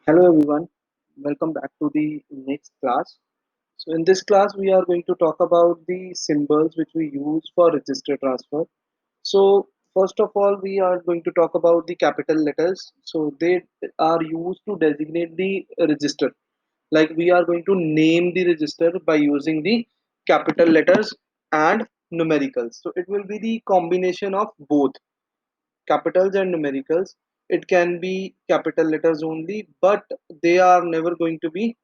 Hello everyone, welcome back to the next class. So in this class we are going to talk about the symbols which we use for register transfer. So first of all we are going to talk about the capital letters. So they are used to designate the register. Like we are going to name the register by using the capital letters and numericals. So it will be the combination of both capitals and numericals. It can be capital letters only, but they are never going to be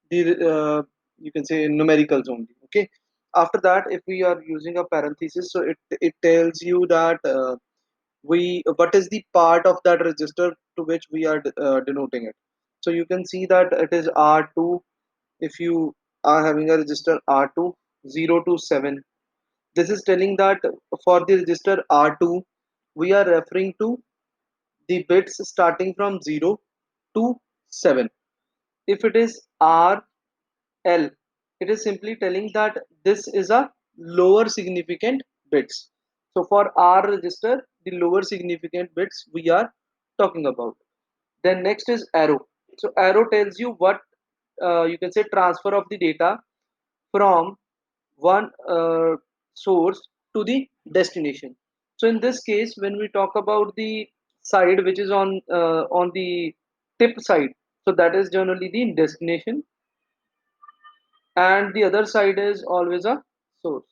the you can say numericals only. Okay. After that, if we are using a parenthesis, so it tells you that we what is the part of that register to which we are denoting it. So you can see that it is R2 if you are having a register R2 0 to 7. This is telling that for the register R2 we are referring to the bits starting from 0 to 7. If it is RL, it is simply telling that this is a lower significant bits. So for R register, the lower significant bits we are talking about. Then next is arrow. So arrow tells you what you can say transfer of the data from one source to the destination. So in this case, when we talk about the side which is on the tip side, so that is generally the destination, and the other side is always a source.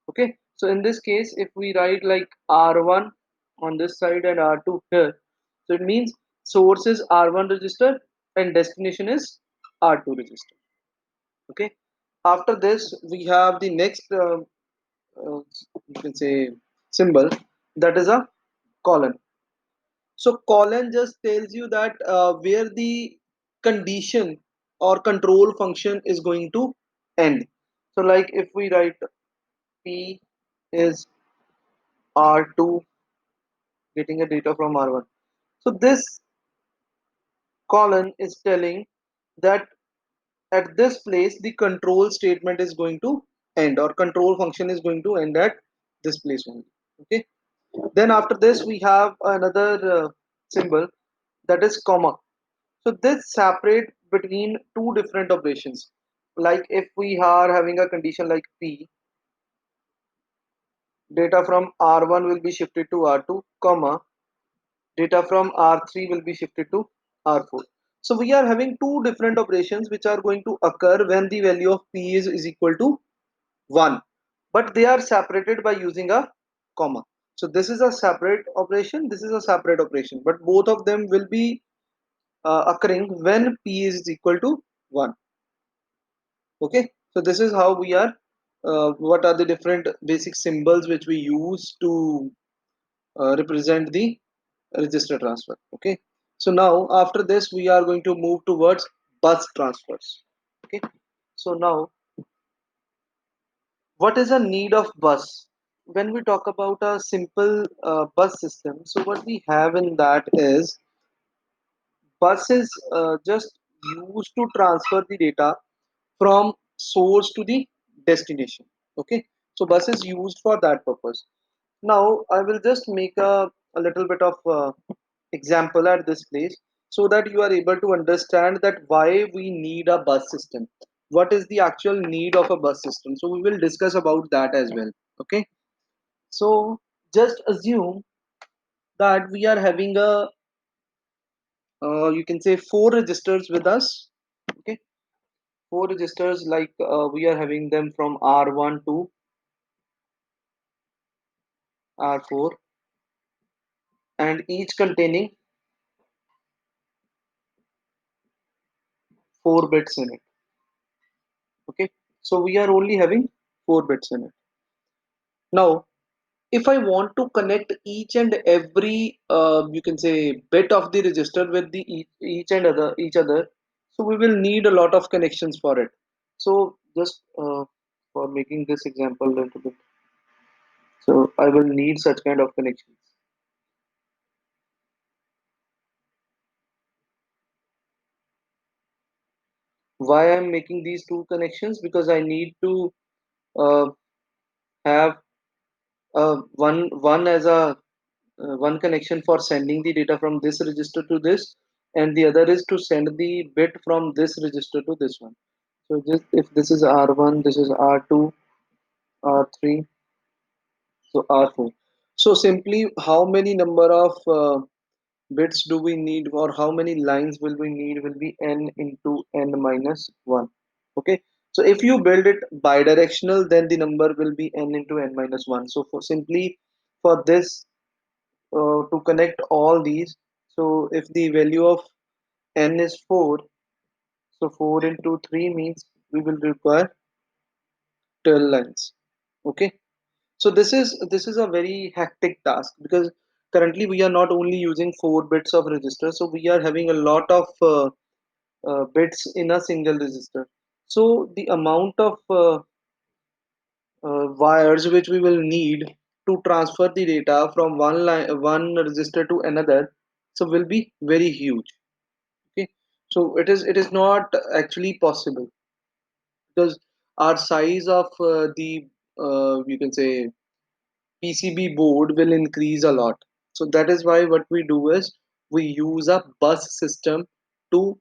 Okay, so in this case, if we write like R1 on this side and R2 here, so it means source is R1 register and destination is R2 register. Okay, after this we have the next you can say symbol, that is a colon. So colon just tells you that where the condition or control function is going to end. So like if we write p is r2 getting a data from r1, so this colon is telling that at this place the control statement is going to end, or control function is going to end at this place only. Okay. Then after this we have another symbol, that is comma. So this separate between two different operations. Like if we are having a condition like p, data from r1 will be shifted to r2, comma, data from r3 will be shifted to r4. So we are having two different operations which are going to occur when the value of p is equal to 1, but they are separated by using a comma. So this is a separate operation, this is a separate operation, but both of them will be occurring when p is equal to 1. Okay, so this is how we are what are the different basic symbols which we use to represent the register transfer. Okay, so now after this we are going to move towards bus transfers. Okay, so now what is a need of bus? When we talk about a simple bus system, so what we have in that is bus is just used to transfer the data from source to the destination. Okay, so bus is used for that purpose. Now I will just make a little bit of example at this place, so that you are able to understand that why we need a bus system, what is the actual need of a bus system. So we will discuss about that as well. Okay, so just assume that we are having a you can say four registers with us. Okay, four registers, like we are having them from R1 to R4, and each containing 4 bits in it. Okay, so we are only having 4 bits in it. Now if I want to connect each and every you can say bit of the register with the each other, so we will need a lot of connections for it. So just for making this example a little bit, so I will need such kind of connections. Why I'm making these two connections? Because I need to uh, have one as a one connection for sending the data from this register to this, and the other is to send the bit from this register to this one. So just if this is R1, this is R2, R3, so R4. So simply how many number of bits do we need, or how many lines will we need, will be n into n minus 1. Okay, so if you build it bidirectional, then the number will be n into n minus 1. So for simply for this, to connect all these, so if the value of n is 4, so 4 into 3 means we will require 12 lines. Okay, so this is a very hectic task, because currently we are not only using 4 bits of register, so we are having a lot of bits in a single register. So the amount of wires which we will need to transfer the data from one register to another, so will be very huge. Okay, so it is not actually possible, because our size of the you can say PCB board will increase a lot. So that is why what we do is we use a bus system to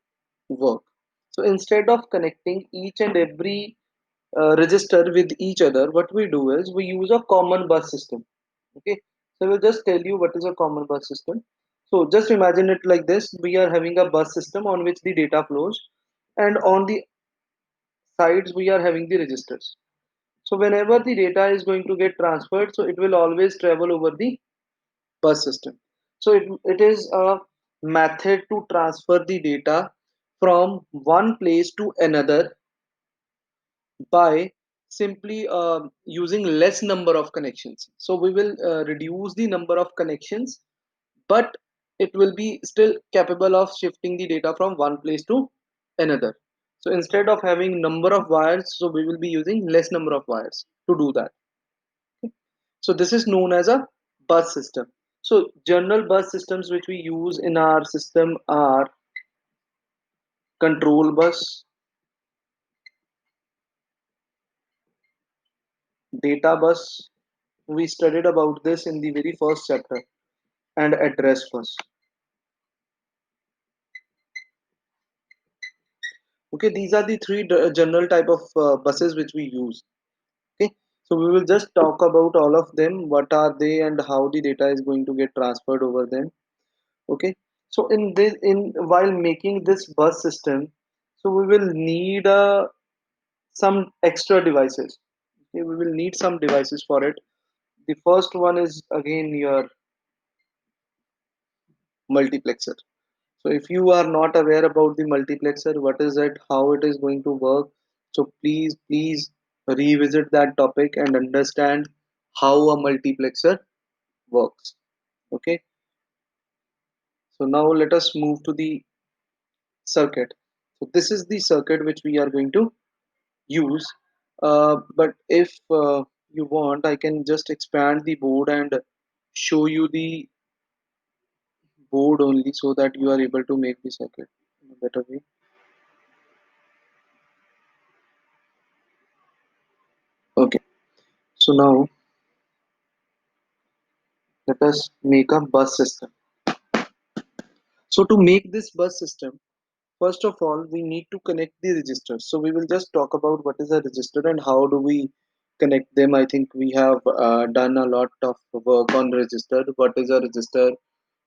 work. So instead of connecting each and every register with each other, what we do is we use a common bus system. Okay, so we'll just tell you what is a common bus system. So just imagine it like this: we are having a bus system on which the data flows, and on the sides we are having the registers. So whenever the data is going to get transferred, so it will always travel over the bus system. So it is a method to transfer the data from one place to another by simply using less number of connections. So we will reduce the number of connections, but it will be still capable of shifting the data from one place to another. So instead of having number of wires, so we will be using less number of wires to do that. So this is known as a bus system. So general bus systems which we use in our system are control bus, data bus. We studied about this in the very first chapter, and address bus. Okay, these are the three general type of buses which we use. Okay, so we will just talk about all of them. What are they and how the data is going to get transferred over them. Okay, so in while making this bus system, so we will need some extra devices. Okay, we will need some devices for it. The first one is again your multiplexer. So if you are not aware about the multiplexer, what is it, how it is going to work, so please revisit that topic and understand how a multiplexer works. Okay, so now let us move to the circuit. So this is the circuit which we are going to use. But if you want, I can just expand the board and show you the board only, so that you are able to make the circuit in a better way. Okay, so now let us make a bus system. So to make this bus system, first of all, we need to connect the registers. So we will just talk about what is a register and how do we connect them. I think we have done a lot of work on register. What is a register?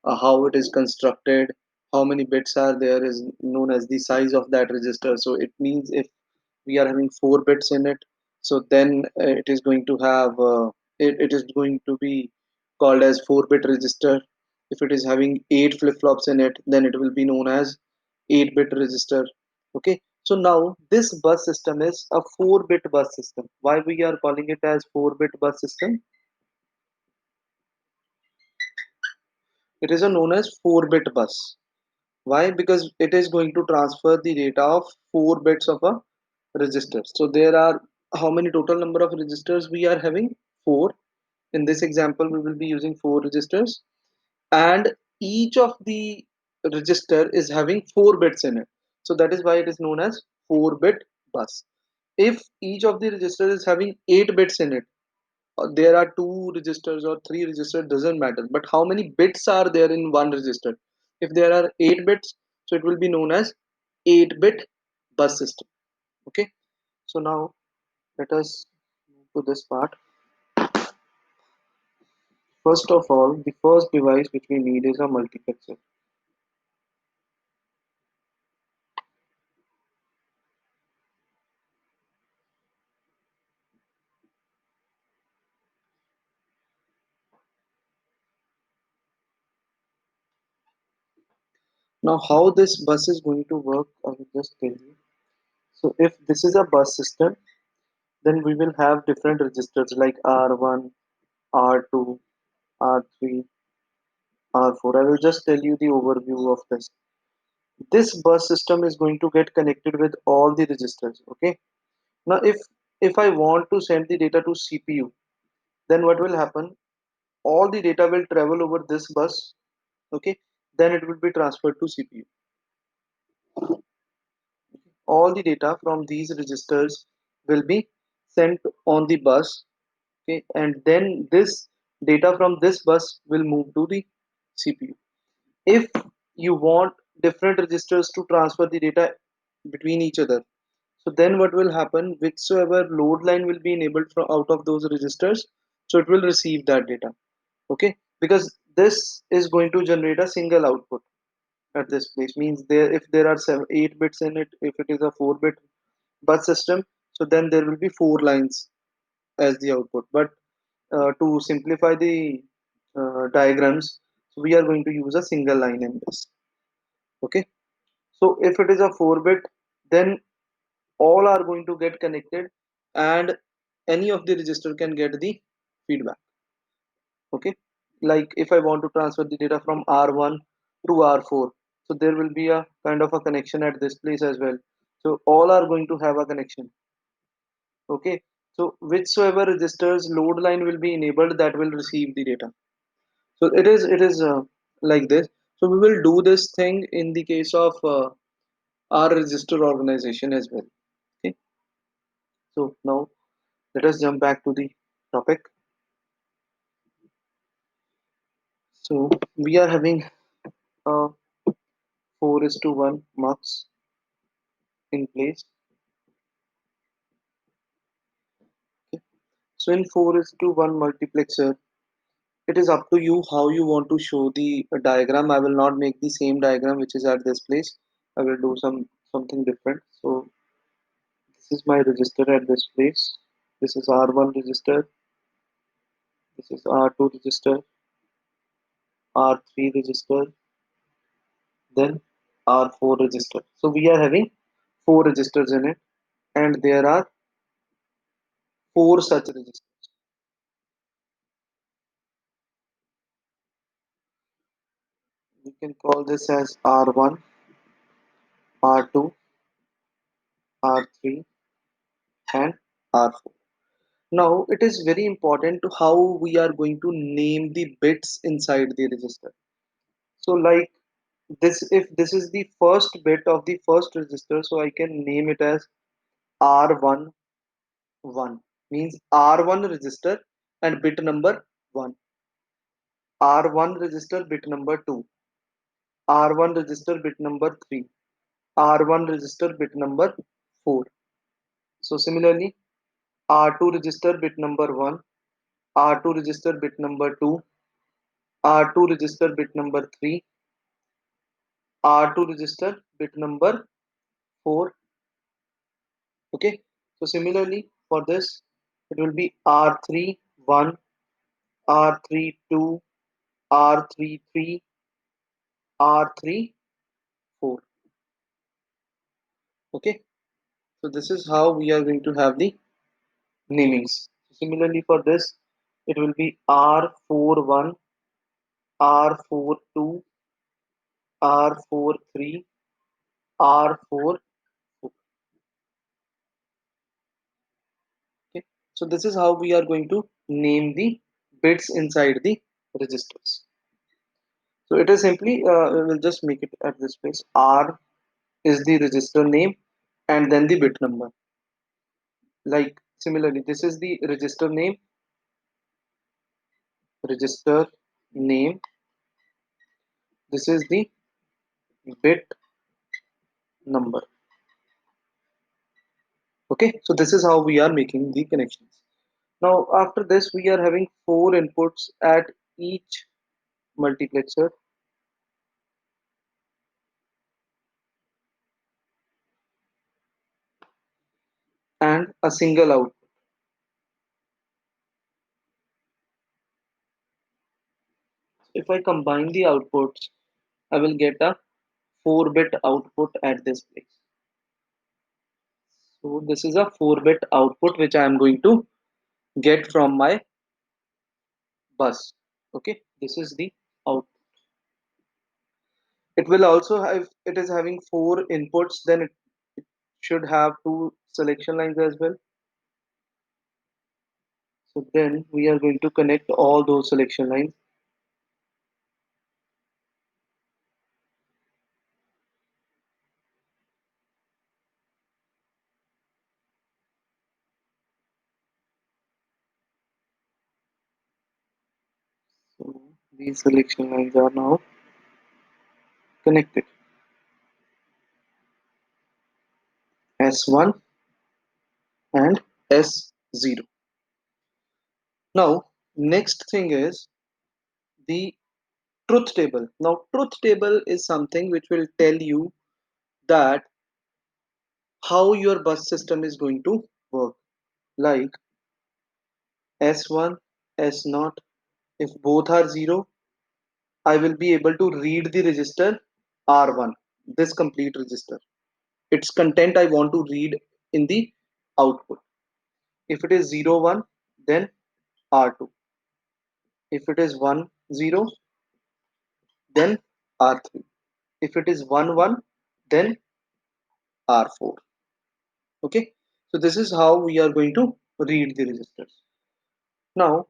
How it is constructed, how many bits are there is known as the size of that register. So it means if we are having 4 bits in it, so then it is going to have it is going to be called as 4-bit register. If it is having 8 flip-flops in it, then it will be known as 8-bit register. Okay, so now this bus system is a 4-bit bus system. Why we are calling it as 4-bit bus system? It is a known as 4-bit bus. Why? Because it is going to transfer the data of 4 bits of a register. So there are how many total number of registers we are having? 4. In this example, we will be using 4 registers, and each of the register is having 4 bits in it. So that is why it is known as 4-bit bus. If each of the register is having 8 bits in it, there are 2 registers or 3 registers, doesn't matter, but how many bits are there in one register? If there are 8 bits, So it will be known as 8-bit bus system. Okay. So now let us move to this part. First of all, the first device which we need is a multiplexer. Now, how this bus is going to work, I will just tell you. So, if this is a bus system, then we will have different registers like R1, R2, R3, R4. I will just tell you the overview of this. This bus system is going to get connected with all the registers. Okay. Now, if I want to send the data to CPU, then what will happen? All the data will travel over this bus. Okay. Then it will be transferred to CPU. All the data from these registers will be sent on the bus. Okay, and then this data from this bus will move to the CPU. If you want different registers to transfer the data between each other, so then what will happen, whichsoever load line will be enabled from out of those registers, so it will receive that data. Okay, because this is going to generate a single output at this place. Means there, if there are 8 bits in it, if it is a 4-bit bus system, so then there will be 4 lines as the output. But to simplify the diagrams, so we are going to use a single line in this. Okay, so if it is a 4-bit, then all are going to get connected, and any of the register can get the feedback. Okay, like if I want to transfer the data from R1 to R4, so there will be a kind of a connection at this place as well. So all are going to have a connection. Okay, so whichsoever registers load line will be enabled, that will receive the data. So it is like this. So we will do this thing in the case of our register organization as well. Okay, so now let us jump back to the topic. So we are having a 4 is to 1 mux in place. Okay. So in 4 is to 1 multiplexer, it is up to you how you want to show the diagram. I will not make the same diagram which is at this place. I will do something different. So this is my register at this place. This is R1 register. This is R2 register, R3 register, then R4 register. So we are having 4 registers in it, and there are 4 such registers. We can call this as R1, R2, R3, and R4. Now it is very important to how we are going to name the bits inside the register. So like this, if this is the first bit of the first register, so I can name it as R11, means R1 register and bit number 1, R1 register bit number 2, R1 register bit number 3, R1 register bit number 4. So similarly, R2 register bit number 1, R2 register bit number 2, R2 register bit number 3, R2 register bit number 4. Okay. So similarly for this, it will be R3 1, R3 2, R3 3, R3 4. Okay. So this is how we are going to have the namings. Similarly for this, it will be R4 1, R4 2, R4 3, R4 4. Okay. So this is how we are going to name the bits inside the registers. So it is simply, we will just make it at this place. R is the register name and then the bit number. Like similarly, this is the register name. This is the bit number. Okay, so this is how we are making the connections. Now after this we are having four inputs at each multiplexer and a single output. If I combine the outputs, I will get a 4-bit output at this place. So this is a 4-bit output which I am going to get from my bus. Okay, this is the out. It will also have, it is having four inputs, then it should have two selection lines as well. So then we are going to connect all those selection lines. So these selection lines are now connected. S1 and S0. Now, next thing is the truth table. Now, truth table is something which will tell you that how your bus system is going to work. Like S1, S0, if both are 0, I will be able to read the register R1, this complete register. Its content I want to read in the output. If it is 0, 1, then R2. If it is 1, 0, then R3. If it is 1, 1, then R4. Okay, so this is how we are going to read the registers. Now,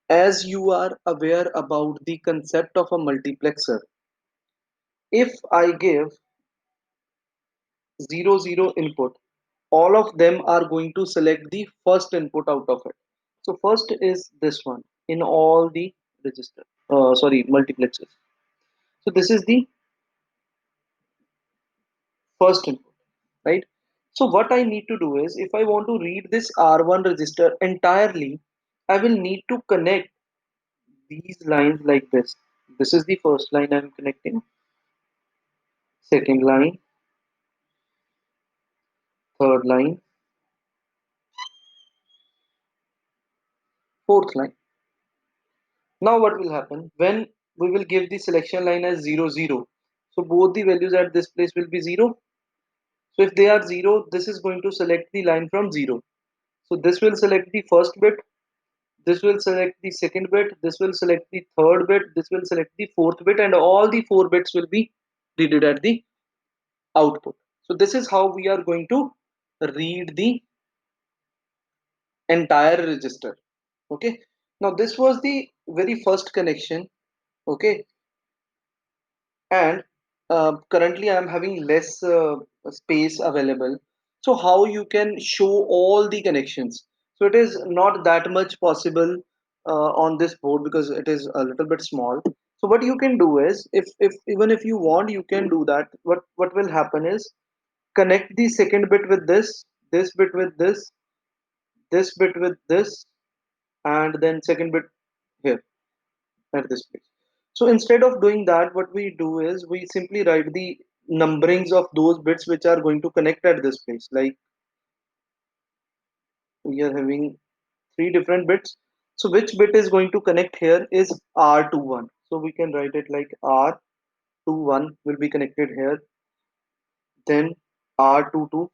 as you are aware about the concept of a multiplexer, if I give 0, 0 input, all of them are going to select the first input out of it. So first is this one in all the register, sorry, multiplexers. So this is the first input, right? So what I need to do is, if I want to read this R1 register entirely, I will need to connect these lines like this. This is the first line I'm connecting, second line, third line, fourth line. Now what will happen when we will give the selection line as 0, 0? So both the values at this place will be 0. So if they are 0, this is going to select the line from 0. So this will select the first bit, this will select the second bit, this will select the third bit, this will select the fourth bit, and all the four bits will be read at the output. So this is how we are going to read the entire register. Okay, now this was the very first connection. Okay, and currently I'm having less space available, so how you can show all the connections? So it is not that much possible on this board because it is a little bit small. So what you can do is, if even if you want, you can do that. What will happen is, connect the second bit with this bit with this bit with this, and then second bit here at this place. So instead of doing that, what we do is we simply write the numberings of those bits which are going to connect at this place. Like we are having three different bits. So which bit is going to connect here is R21. So we can write it like R21 will be connected here. Then R22,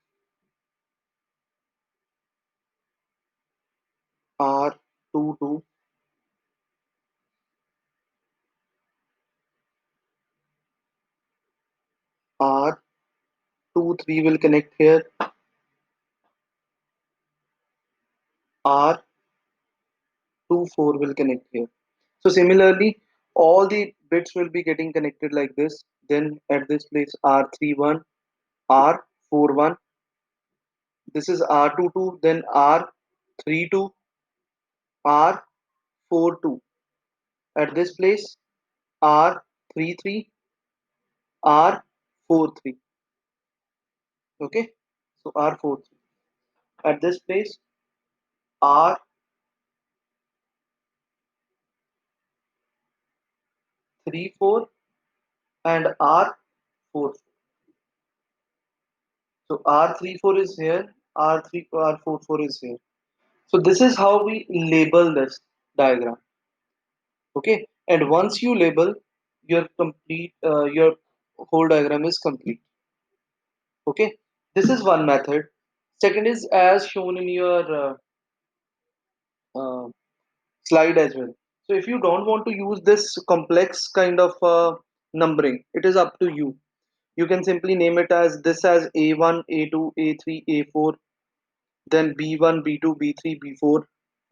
R22, R23 will connect here. R24 will connect here. So similarly, all the bits will be getting connected like this. Then at this place R31, R41. This is R22. Then R32, R42. At this place R33, R43. Okay, so R4 at this place, R 34 and R4. So R34 is here, R44 is here. So this is how we label this diagram. Okay, and once you label, your whole diagram is complete. Okay, this is one method. Second is as shown in your uh, slide as well. So if you don't want to use this complex kind of numbering, it is up to you. You can simply name it as this as A1, A2, A3, A4, then B1, B2, B3, B4.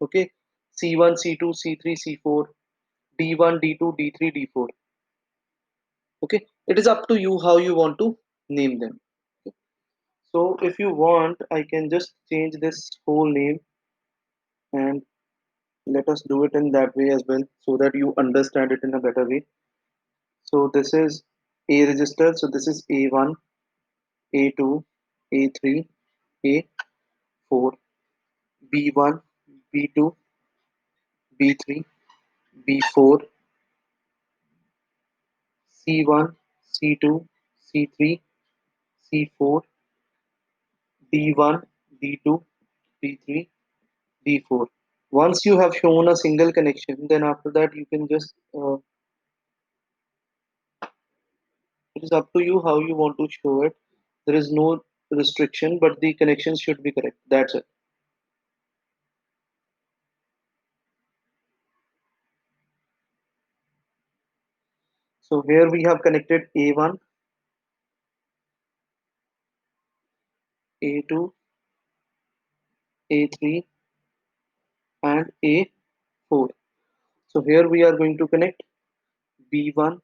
Okay, C1, C2, C3, C4, D1, D2, D3, D4. Okay, it is up to you how you want to name them. So if you want, I can just change this whole name and let us do it in that way as well so that you understand it in a better way. So this is A register. So this is A1, A2, A3, A4, B1, B2, B3, B4, C1, C2, C3, C4, D1, D2, D3, D4. Once you have shown a single connection, then after that you can just it is up to you how you want to show it. There is no restriction, but the connections should be correct. That's it. So here we have connected A1, A2, A3, and A4. So here we are going to connect B1,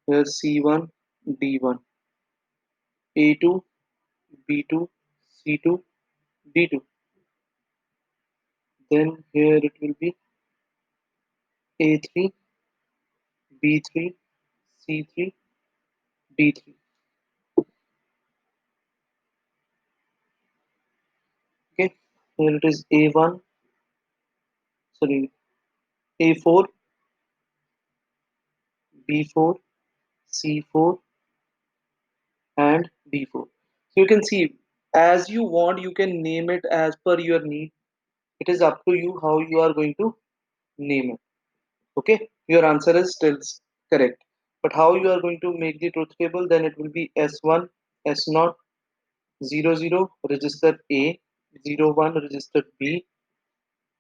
here C1, D1, A2, B2, C2, D2. Then here it will be A3, B3, C3, D3. Okay, here it is A1, sorry, A4, B4, C4, and D4. So you can see as you want, you can name it as per your need. It is up to you how you are going to name it. Okay, your answer is still correct. But how you are going to make the truth table, then it will be S1, S0, 00 register A, 01 register B,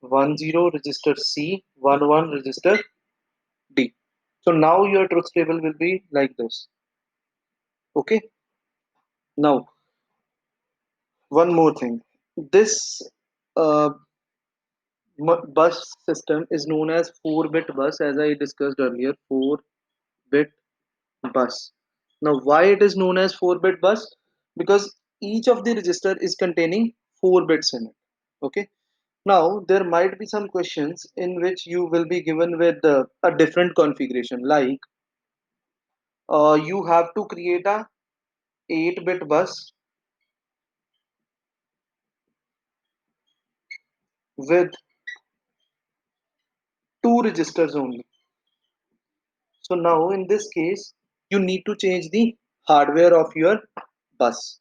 10 register C, 11 register D. So now your truth table will be like this. Okay, now one more thing. This uh, bus system is known as 4-bit bus, as I discussed earlier. 4-bit bus. Now, why it is known as 4-bit bus? Because each of the register is containing 4 bits in it. Okay. Now, there might be some questions in which you will be given with a different configuration, like you have to create a 8-bit bus with 2 registers only. So now in this case, you need to change the hardware of your bus.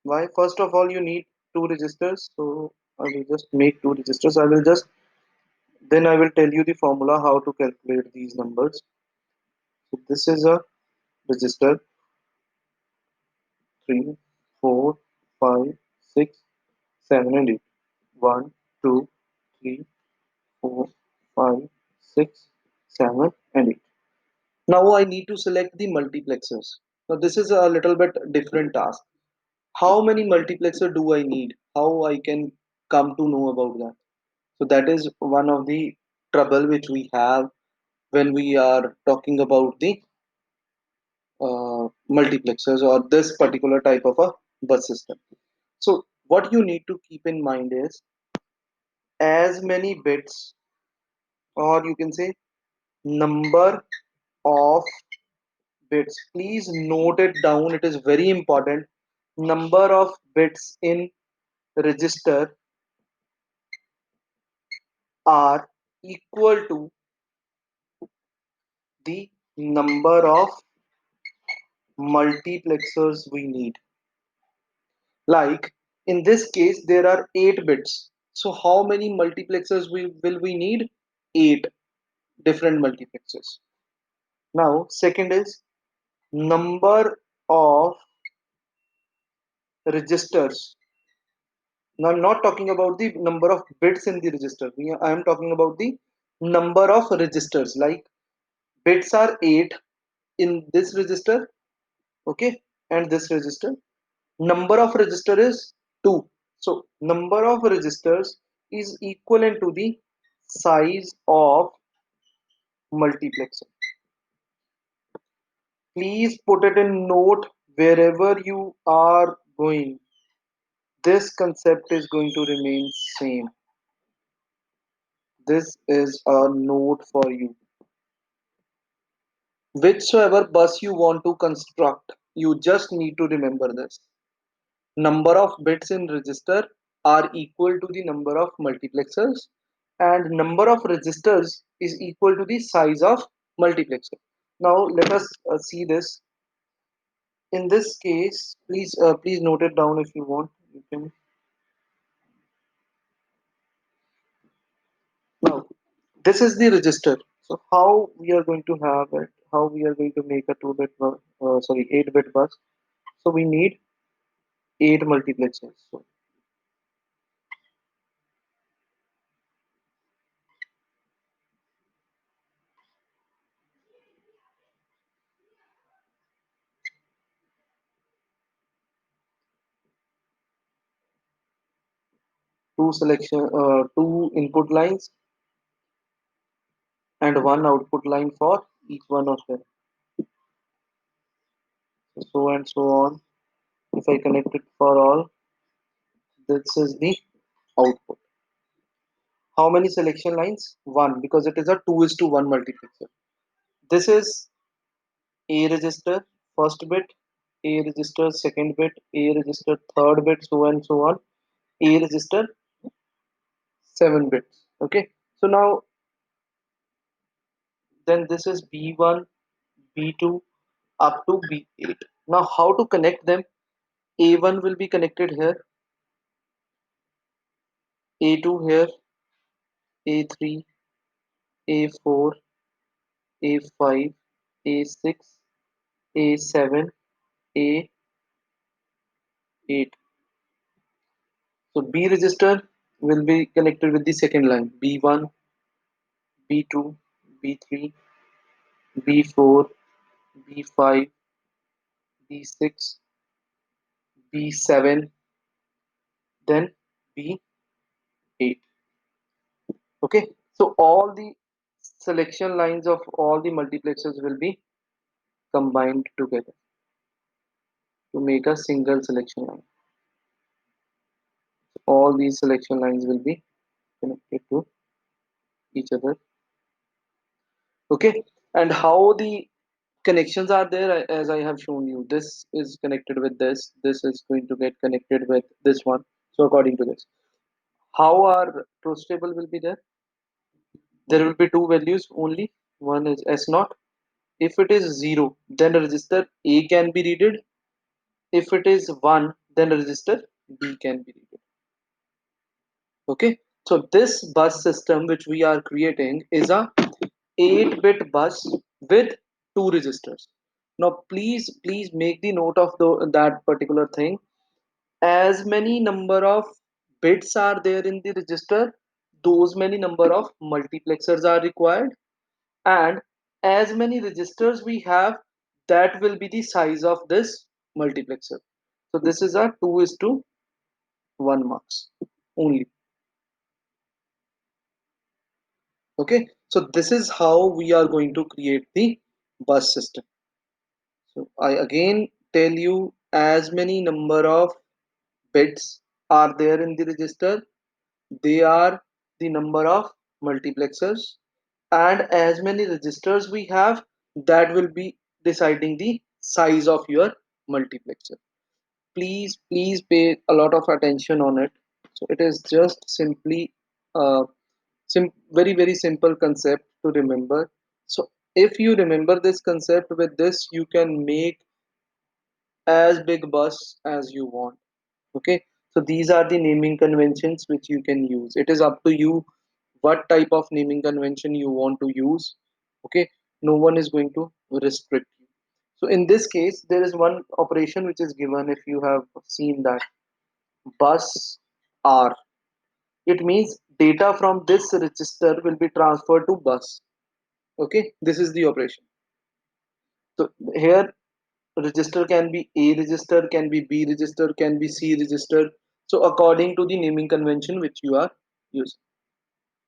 Why? First of all, you need 2 registers. So I will just make 2 registers. Then I will tell you the formula how to calculate these numbers. So this is a register 3, 4, 5, 6, 7, and 8. 1, 2, 3, 4, 5, 6, 7, and 8. Now I need to select the multiplexers. Now this is a little bit different task. How many multiplexer do I need? How I can come to know about that? So that is one of the trouble which we have when we are talking about the multiplexers or this particular type of a bus system. So what you need to keep in mind is as many bits, or you can say number of bits. Please note it down. It is very important. Number of bits in register are equal to the number of multiplexers we need. Like in this case, there are 8 bits. So how many multiplexers will we need? 8 different multiplexers. Now, second is number of registers. Now, I'm not talking about the number of bits in the register. I am talking about the number of registers. Like bits are 8 in this register, okay, and this register. Number of register is 2. So, number of registers is equivalent to the size of multiplexer. Please put it in note wherever you are going. This concept is going to remain same. This is a note for you. Whichsoever bus you want to construct, you just need to remember this. Number of bits in register are equal to the number of multiplexers, and number of registers is equal to the size of multiplexer. Now let us see this. In this case, please note it down if you want. You can. Now, this is the register. So how we are going to have it? How we are going to make a 8-bit bus? So we need 8 multiplexers. So two input lines and one output line for each one of them. So and so on. If I connect it for all, this is the output. How many selection lines? One, because it is a 2 is to 1 multiplexer. This is A register, first bit, A register, second bit, A register, third bit, so and so on. A register, 7 bits. Okay. So now, then this is B1, B2 up to B8. Now, how to connect them? A1 will be connected here, A2 here, A3, A4, A5, A6, A7, A8. So B register will be connected with the second line B1, B2, B3, B4, B5, B6, B7, then B8. Okay, so all the selection lines of all the multiplexers will be combined together to make a single selection line. All these selection lines will be connected to each other. Okay, and how the connections are there as I have shown you. This is connected with this. This is going to get connected with this one. So according to this, how our truth table will be there? There will be two values only. One is S naught. If it is 0, then register A can be readed. If it is 1, then register B can be readed. Okay. So this bus system which we are creating is a 8-bit bus with two registers. Now please make the note of that particular thing. As many number of bits are there in the register, those many number of multiplexers are required, and as many registers we have, that will be the size of this multiplexer. So this is a 2 is to 1 marks only. Okay, so this is how we are going to create the bus system. So I again tell you, as many number of bits are there in the register, they are the number of multiplexers, and as many registers we have, that will be deciding the size of your multiplexer. Please pay a lot of attention on it. So it is just simply uh, very simple concept to remember. So if you remember this concept, with this you can make as big bus as you want. Okay, so these are the naming conventions which you can use. It is up to you what type of naming convention you want to use. Okay, no one is going to restrict you. So in this case there is one operation which is given. If you have seen that, bus R, it means data from this register will be transferred to bus. Okay, this is the operation. So here register can be A register, can be B register, can be C register, so according to the naming convention which you are using.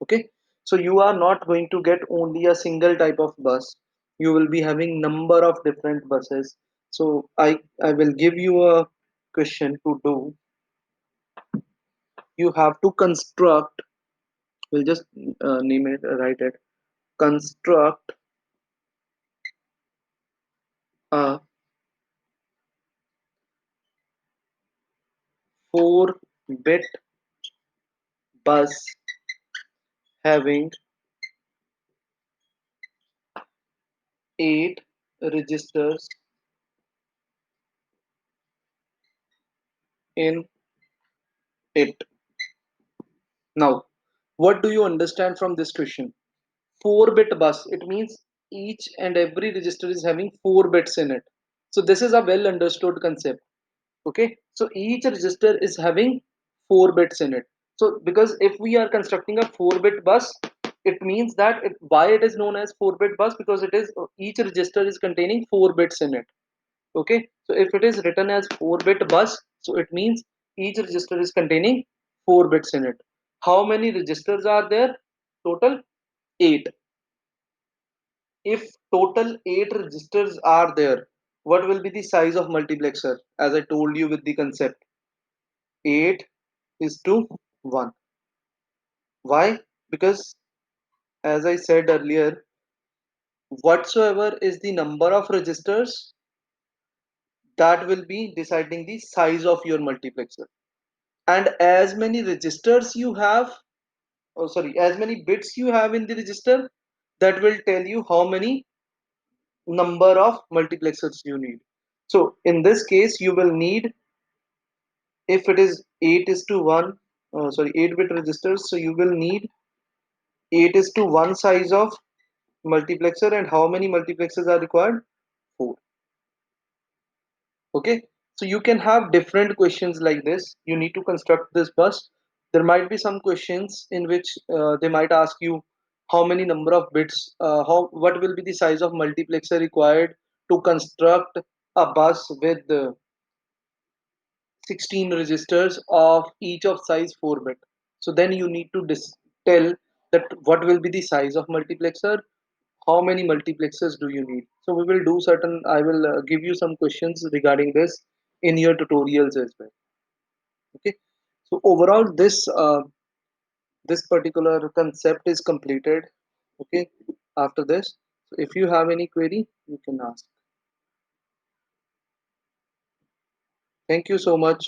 Okay, so you are not going to get only a single type of bus, you will be having number of different buses. So I will give you a question to do. You have to construct, we'll just name it, write it, construct a 4-bit bus having 8 registers in it. Now, what do you understand from this question? 4-bit bus, it means each and every register is having 4 bits in it. So this is a well understood concept. Okay, so each register is having 4 bits in it. So because if we are constructing a 4-bit bus, it means that why it is known as 4-bit bus, because it is each register is containing 4 bits in it. Okay, so if it is written as 4-bit bus, so it means each register is containing 4 bits in it. How many registers are there? Total 8. If total 8 registers are there, what will be the size of multiplexer? As I told you with the concept, 8 is to 1. Why? Because as I said earlier, whatsoever is the number of registers, that will be deciding the size of your multiplexer. And as many registers you have, oh sorry, as many bits you have in the register, that will tell you how many number of multiplexers you need. So in this case you will need, if it is 8 is to 1, sorry, 8 bit registers, so you will need 8 is to 1 size of multiplexer. And how many multiplexers are required? 4. Okay, so you can have different questions like this. You need to construct this bus. There might be some questions in which they might ask you how many number of bits, how what will be the size of multiplexer required to construct a bus with 16 registers of each of size 4 bit. So then you need to tell that what will be the size of multiplexer, how many multiplexers do you need. So we will do certain, I will give you some questions regarding this in your tutorials as well. Okay, so overall this particular concept is completed. Okay, after this, so if you have any query you can ask. Thank you so much.